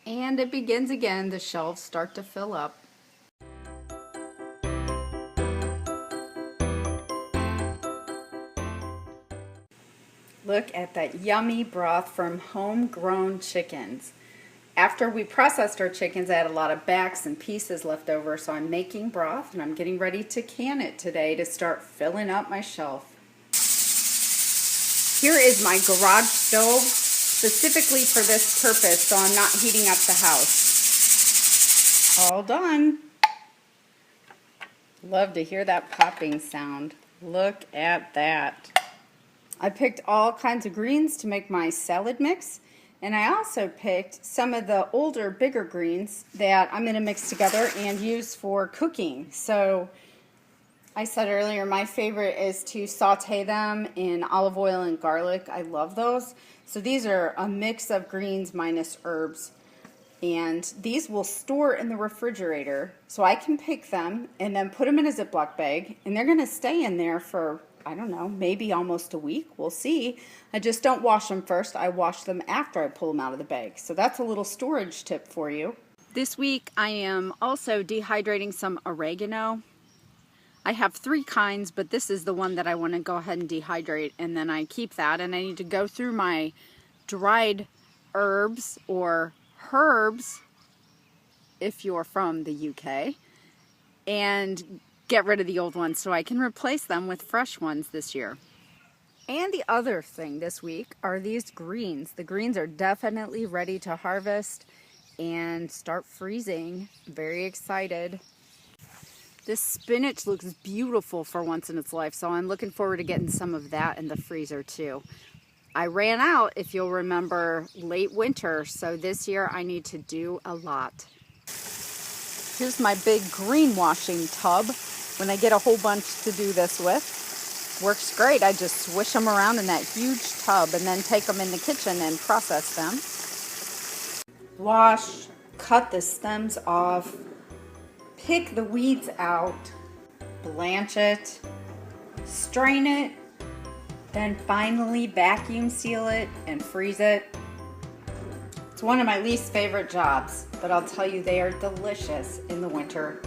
And it begins again. The shelves start to fill up. Look at that yummy broth from homegrown chickens. After we processed our chickens, I had a lot of backs and pieces left over, so I'm making broth and I'm getting ready to can it today to start filling up my shelf. Here is my garage stove, specifically for this purpose, so I'm not heating up the house. All done. Love to hear that popping sound. Look at that. I picked all kinds of greens to make my salad mix, and I also picked some of the older, bigger greens that I'm going to mix together and use for cooking. So I said earlier, my favorite is to saute them in olive oil and garlic. I love those. So these are a mix of greens minus herbs, and these will store in the refrigerator. So I can pick them and then put them in a Ziploc bag, and they're going to stay in there for, I don't know, maybe almost a week. We'll see. I just don't wash them first. I wash them after I pull them out of the bag. So that's a little storage tip for you. This week I am also dehydrating some oregano. I have 3 kinds, but this is the one that I want to go ahead and dehydrate, and then I keep that, and I need to go through my dried herbs or herbs if you're from the UK, and get rid of the old ones so I can replace them with fresh ones this year. And the other thing this week are these greens. The greens are definitely ready to harvest and start freezing. Very excited. This spinach looks beautiful for once in its life, so I'm looking forward to getting some of that in the freezer too. I ran out, if you'll remember, late winter, so this year I need to do a lot. Here's my big green washing tub. When I get a whole bunch to do this with, works great. I just swish them around in that huge tub and then take them in the kitchen and process them. Wash, cut the stems off, pick the weeds out, blanch it, strain it, then finally vacuum seal it and freeze it. It's one of my least favorite jobs, but I'll tell you they are delicious in the winter.